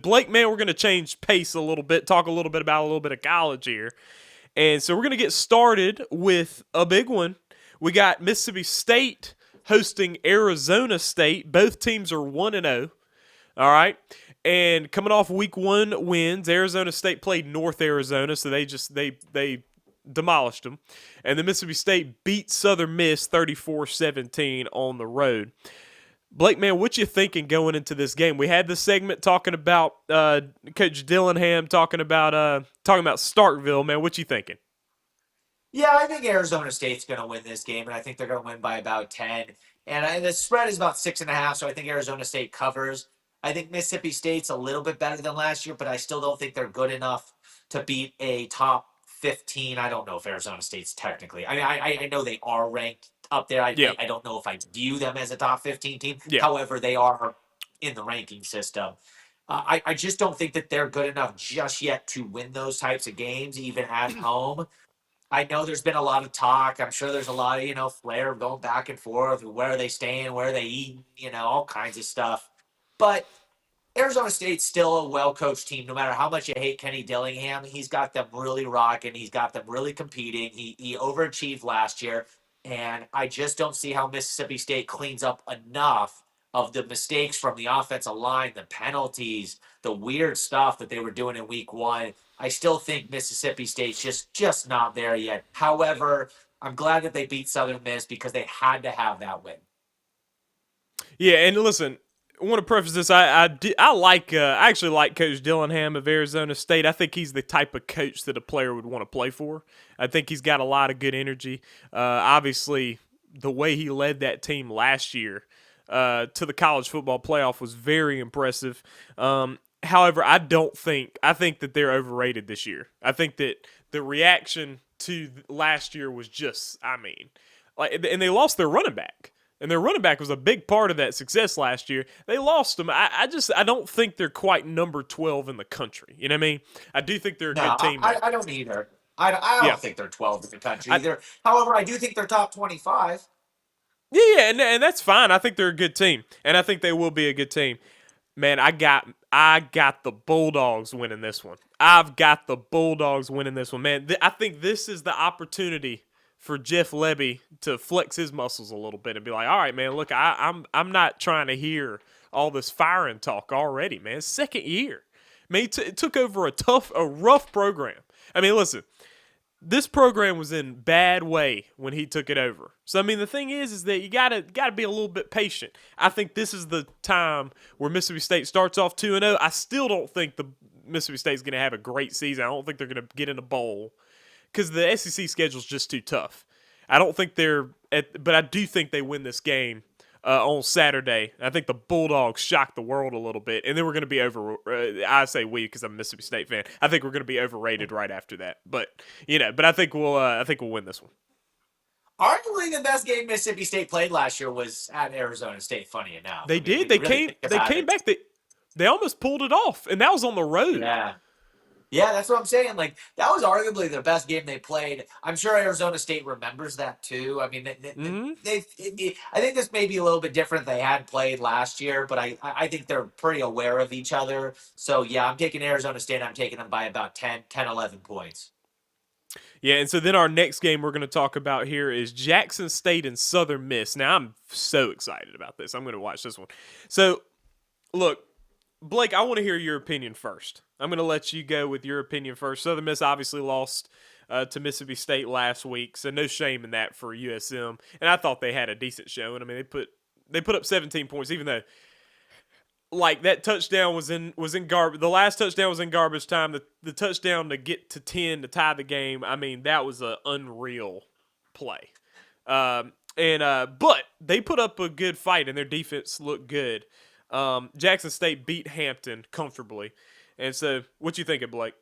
Blake, man, we're going to change pace a little bit, talk a little bit about a little bit of college here. And so we're going to get started with a big one. We got Mississippi State hosting Arizona State. Both teams are 1-0. All right. And coming off week 1 wins, Arizona State played North Arizona, so they demolished them. And then Mississippi State beat Southern Miss 34-17 on the road. Blake, man, what you thinking going into this game? We had this segment talking about Coach Dillingham, talking about Starkville, man. What you thinking? Yeah, I think Arizona State's going to win this game, and I think they're going to win by about 10. The spread is about 6.5, so I think Arizona State covers. I think Mississippi State's a little bit better than last year, but I still don't think they're good enough to beat a top 15. I don't know if Arizona State's technically. I mean, I know they are ranked up there. Yeah, I don't know if I view them as a top 15 team. yeah. However, they are in the ranking system. I just don't think that they're good enough just yet to win those types of games, even at home. I know there's been a lot of talk. I'm sure there's a lot of, flair going back and forth. Where are they staying? Where are they eating? All kinds of stuff. But Arizona State's still a well-coached team. No matter how much you hate Kenny Dillingham, he's got them really rocking. He's got them really competing. He overachieved last year. And I just don't see how Mississippi State cleans up enough of the mistakes from the offensive line, the penalties, the weird stuff that they were doing in week 1. I still think Mississippi State's just not there yet. However, I'm glad that they beat Southern Miss because they had to have that win. Yeah, and listen, I want to preface this. I actually like Coach Dillingham of Arizona State. I think he's the type of coach that a player would want to play for. I think he's got a lot of good energy. Obviously, the way he led that team last year to the college football playoff was very impressive. However, I think that they're overrated this year. I think that the reaction to last year was just, and they lost their running back. And their running back was a big part of that success last year. They lost him. I don't think they're quite number 12 in the country. You know what I mean? I do think they're a No, good team. I don't either. I don't Yeah. think they're 12 in the country either. However, I do think they're top 25. Yeah, and that's fine. I think they're a good team. And I think they will be a good team. Man, I got the Bulldogs winning this one. I've got the Bulldogs winning this one. Man, I think this is the opportunity for Jeff Lebby to flex his muscles a little bit and be like, all right, man, look, I'm not trying to hear all this firing talk already, man. Second year. I mean, it took over a rough program. I mean, listen, this program was in bad way when he took it over. So I mean, the thing is that you gotta be a little bit patient. I think this is the time where Mississippi State starts off 2-0. I still don't think the Mississippi State's gonna have a great season. I don't think they're gonna get in a bowl because the SEC schedule is just too tough. I don't think but I do think they win this game on Saturday. I think the Bulldogs shocked the world a little bit, and then we're going to be over. I say we because I'm a Mississippi State fan. I think we're going to be overrated right after that. But I think we'll win this one. Arguably, the best game Mississippi State played last year was at Arizona State. Funny enough, They I mean, did. when you really They think came about back. They almost pulled it off, and that was on the it, road. yeah. Yeah, that's what I'm saying. Like that was arguably the best game they played. I'm sure Arizona State remembers that too. I mean, Mm-hmm. I think this may be a little bit different. They had played last year, but I think they're pretty aware of each other. So yeah, I'm taking Arizona State. I'm taking them by about 10, 11 points. Yeah, and so then our next game we're going to talk about here is Jackson State and Southern Miss. Now I'm so excited about this. I'm going to watch this one. So look, Blake, I want to hear your opinion first. I'm going to let you go with your opinion first. Southern Miss obviously lost to Mississippi State last week, so no shame in that for USM. And I thought they had a decent showing. I mean, they put up 17 points, even though like that touchdown was in garbage. The last touchdown was in garbage time. The touchdown to get to 10 to tie the game. I mean, that was an unreal play. But they put up a good fight, and their defense looked good. Jackson State beat Hampton comfortably. And so, what you thinking, Blake?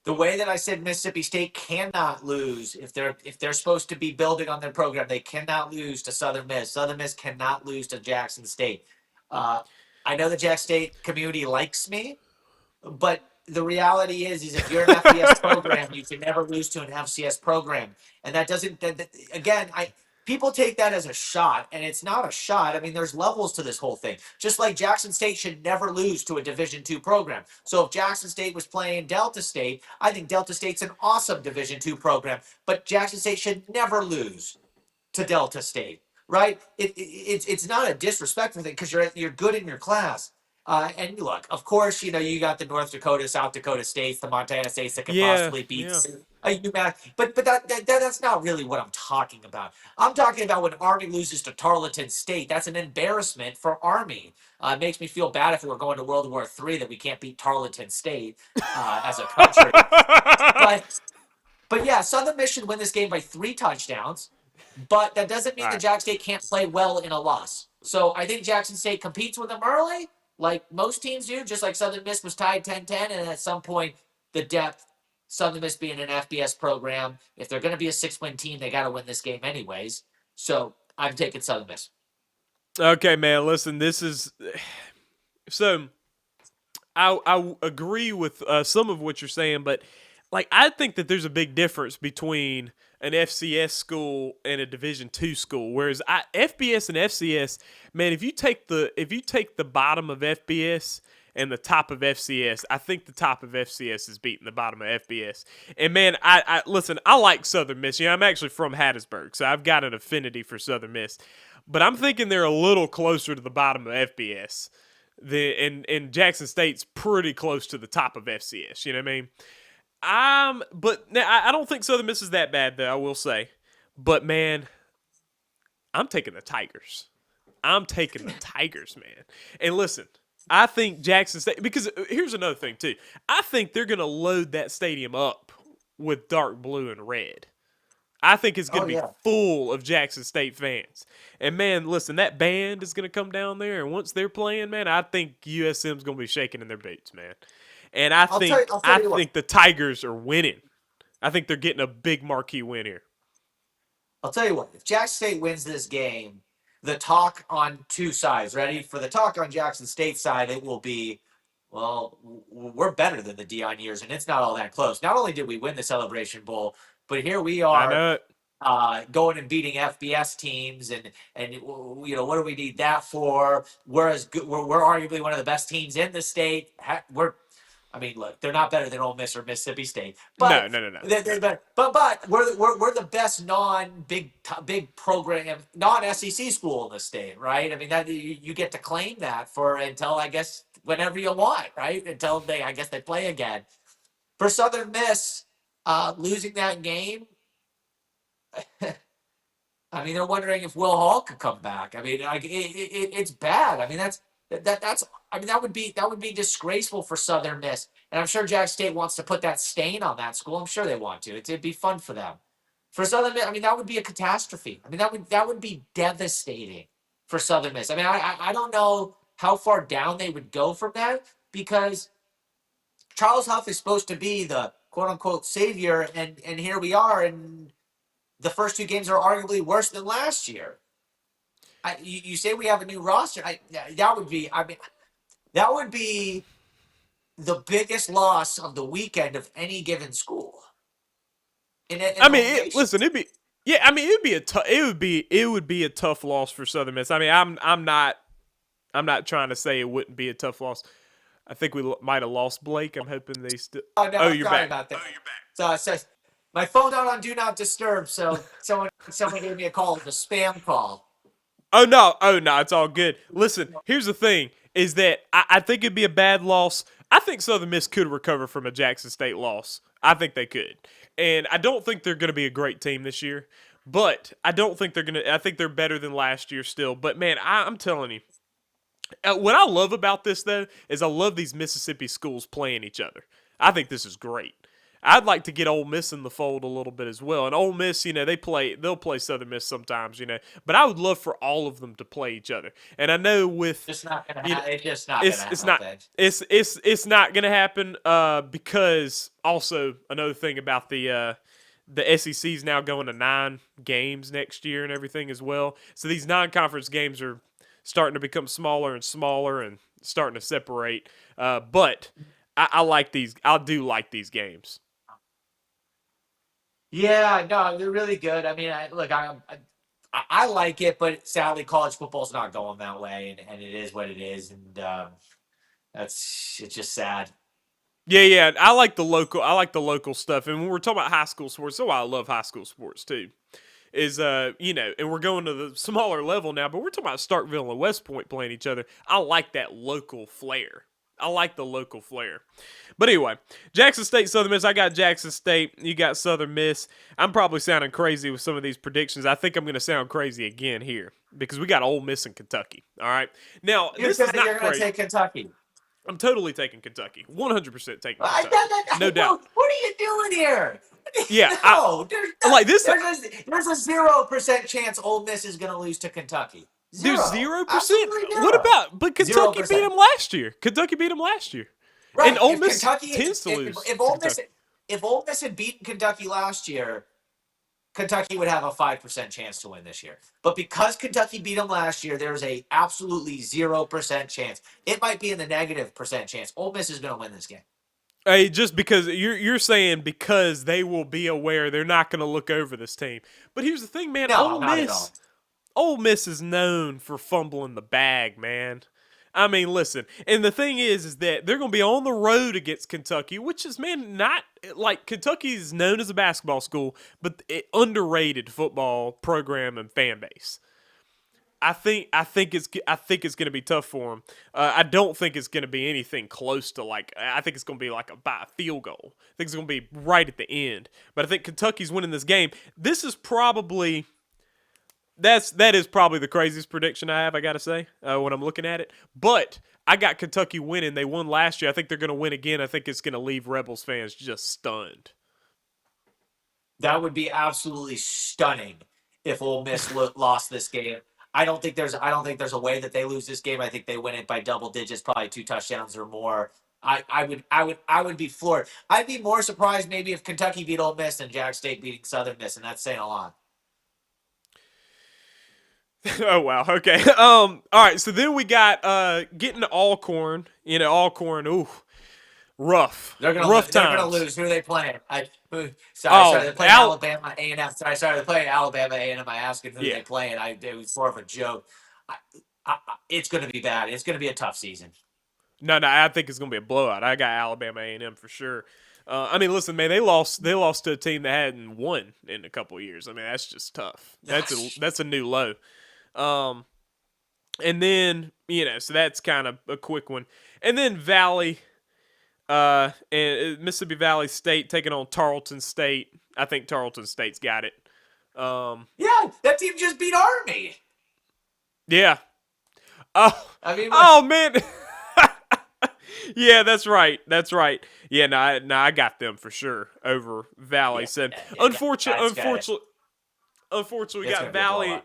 The way that I said Mississippi State cannot lose if they're supposed to be building on their program, they cannot lose to Southern Miss. Southern Miss cannot lose to Jackson State. Uh, I know the Jack State community likes me, but the reality is if you're an FBS program, you can never lose to an FCS program, and that doesn't. Again, people take that as a shot, and it's not a shot. I mean, there's levels to this whole thing. Just like Jackson State should never lose to a Division II program. So if Jackson State was playing Delta State, I think Delta State's an awesome Division II program, but Jackson State should never lose to Delta State, right? It's not a disrespectful thing because you're good in your class. And look, of course, you got the North Dakota, South Dakota states, the Montana states that could Yeah, possibly beat yeah. UMass, but that's not really what I'm talking about. I'm talking about when Army loses to Tarleton State. That's an embarrassment for Army. It makes me feel bad if we were going to World War III that we can't beat Tarleton State as a country. But but yeah, Southern Miss should win this game by 3 touchdowns. But that doesn't All mean that right. Jackson State can't play well in a loss. So I think Jackson State competes with them early, like most teams do, just like Southern Miss was tied 10-10. And at some point, the depth, Southern Miss being an FBS program, if they're going to be a 6-win team, they got to win this game anyways. So I'm taking Southern Miss. Okay, man. Listen, this is so. I agree with some of what you're saying, but like I think that there's a big difference between an FCS school and a Division II school. Whereas FBS and FCS, man, if you take the bottom of FBS and the top of FCS, I think the top of FCS is beating the bottom of FBS. And man, I listen, I like Southern Miss. I'm actually from Hattiesburg, so I've got an affinity for Southern Miss. But I'm thinking they're a little closer to the bottom of FBS. And Jackson State's pretty close to the top of FCS. You know what I mean? But now, I don't think Southern Miss is that bad, though. I will say, but man, I'm taking the Tigers. I'm taking the Tigers, man. And listen, I think Jackson State, because here's another thing too. I think they're gonna load that stadium up with dark blue and red. I think it's going Oh, to be yeah. full of Jackson State fans. And man, listen, that band is going to come down there, and once they're playing, man, I think USM's going to be shaking in their boots, man. And I I'll tell you, think I'll I tell you what. think the Tigers are winning. I think they're getting a big marquee win here. I'll tell you what. If Jackson State wins this game, the talk on two sides. Ready for the talk on Jackson State side? It will be, well, we're better than the Dion years, and it's not all that close. Not only did we win the Celebration Bowl, but here we I are know it. going and beating FBS teams, and what do we need that for? We're as good. We're arguably one of the best teams in the state. We're I mean, look, they're not better than Ole Miss or Mississippi State, No, but no, no, no, no. they're better. But we're the best non big program non SEC school in the state, right? I mean that you get to claim that for until I guess whenever you want, right? Until I guess they play again. For Southern Miss, losing that game, I mean, they're wondering if Will Hall could come back. I mean, it's bad. I mean, that's. I mean, that would be disgraceful for Southern Miss, and I'm sure Jack State wants to put that stain on that school. I'm sure they want to. It'd be fun for them. For Southern Miss, I mean, that would be a catastrophe. I mean, that would be devastating for Southern Miss. I mean, I don't know how far down they would go from that because Charles Huff is supposed to be the quote unquote savior, and here we are, and the first 2 games are arguably worse than last year. You say we have a new roster. That would be. I mean, that would be the biggest loss of the weekend of any given school in I the mean, whole nation. listen, it'd be yeah. I mean, it would be a tough loss for Southern Miss. I mean, I'm not trying to say it wouldn't be a tough loss. I think we might have lost Blake. I'm hoping they still. Oh Oh, no, you're sorry back. about that. So it says my phone's out on do not disturb. So someone gave me a call. It's a spam call. Oh no, it's all good. Listen, here's the thing: is that I think it'd be a bad loss. I think Southern Miss could recover from a Jackson State loss. I think they could, and I don't think they're going to be a great team this year. But I don't think they're gonna. I think they're better than last year still. But man, I'm telling you, what I love about this though is I love these Mississippi schools playing each other. I think this is great. I'd like to get Ole Miss in the fold a little bit as well. And Ole Miss, they'll play Southern Miss sometimes, but I would love for all of them to play each other. And I know with Just not gonna you know, happen. It's just not gonna it's not happen. it's not gonna happen because also another thing about the SEC is now going to 9 games next year and everything as well. So these non-conference games are starting to become smaller and smaller and starting to separate. But I like these. I do like these games. Yeah, no, they're really good. I mean, look, I like it, but sadly, college football's not going that way, and it is what it is, and it's just sad. Yeah. I like the local stuff. And when we're talking about high school sports, so I love high school sports too. Is and we're going to the smaller level now, but we're talking about Starkville and West Point playing each other. I like that local flair. I like the local flair. But anyway, Jackson State, Southern Miss. I got Jackson State. You got Southern Miss. I'm probably sounding crazy with some of these predictions. I think I'm going to sound crazy again here because we got Ole Miss and Kentucky. All right. Now, this is not You're gonna crazy. take Kentucky. I'm totally taking Kentucky. 100% taking I, Kentucky. No doubt. What are you doing here? Yeah, No, like this. there's a 0% chance Ole Miss is going to lose to Kentucky. There's 0%. Absolutely zero. What about? But Kentucky 0%. beat them last year. Kentucky beat them last year. Right. And Ole If Miss Kentucky tends to lose. if Ole Miss had beaten Kentucky last year, Kentucky would have a 5% chance to win this year. But because Kentucky beat them last year, there's a absolutely 0% chance. It might be in the negative percent chance. Ole Miss is going to win this game. Hey, just because you're saying because they will be aware they're not going to look over this team. But here's the thing, man. No, not at all. Ole Miss is known for fumbling the bag, man. I mean, listen, and the thing is that they're going to be on the road against Kentucky, which is, man, not like Kentucky is known as a basketball school, but underrated football program and fan base. I think it's going to be tough for them. I don't think it's going to be anything close to like. I think it's going to be like by a field goal. I think it's going to be right at the end. But I think Kentucky's winning this game. This is probably. That is probably the craziest prediction I have, I got to say, when I'm looking at it. But I got Kentucky winning. They won last year. I think they're going to win again. I think it's going to leave Rebels fans just stunned. That would be absolutely stunning if Ole Miss lost this game. I don't think there's a way that they lose this game. I think they win it by double digits, probably 2 touchdowns or more. I would be floored. I'd be more surprised maybe if Kentucky beat Ole Miss than Jack State beating Southern Miss, and that's saying a lot. Oh wow. Okay. All right. So then we got getting to Alcorn. Alcorn. Ooh, rough. They're gonna rough times. They're gonna lose. Who are they playing? Sorry. They're playing Alabama A&M. Sorry. They're playing Alabama A&M. I asked who they playing. It was more of a joke. It's gonna be bad. It's gonna be a tough season. No. I think it's gonna be a blowout. I got Alabama A&M for sure. I mean, listen, man. They lost to a team that hadn't won in a couple of years. I mean, that's just tough. That's a new low. And then, so that's kind of a quick one. And then Valley, and Mississippi Valley State taking on Tarleton State. I think Tarleton State's got it. Yeah, that team just beat Army. Yeah. I mean, man. Yeah, that's right. Yeah, I got them for sure over Valley. Unfortunately, we got Valley.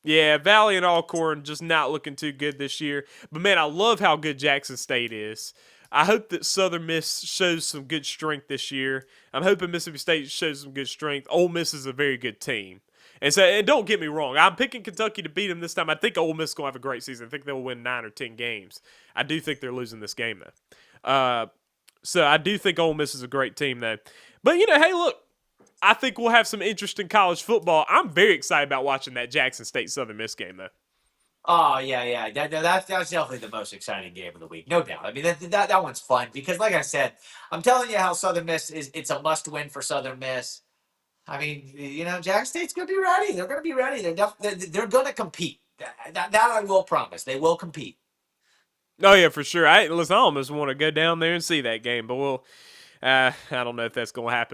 Yeah, Valley and Alcorn just not looking too good this year. But, man, I love how good Jackson State is. I hope that Southern Miss shows some good strength this year. I'm hoping Mississippi State shows some good strength. Ole Miss is a very good team. And don't get me wrong, I'm picking Kentucky to beat them this time. I think Ole Miss is going to have a great season. I think they'll win 9 or 10 games. I do think they're losing this game, though. So I do think Ole Miss is a great team, though. But, hey, look. I think we'll have some interesting college football. I'm very excited about watching that Jackson State Southern Miss game, though. Oh yeah. That's definitely the most exciting game of the week, no doubt. I mean that one's fun because, like I said, I'm telling you how Southern Miss it's a must-win for Southern Miss. I mean, Jack State's gonna be ready. They're gonna be ready. They're gonna compete. That I will promise. They will compete. Oh yeah, for sure. I almost want to go down there and see that game, but I don't know if that's gonna happen.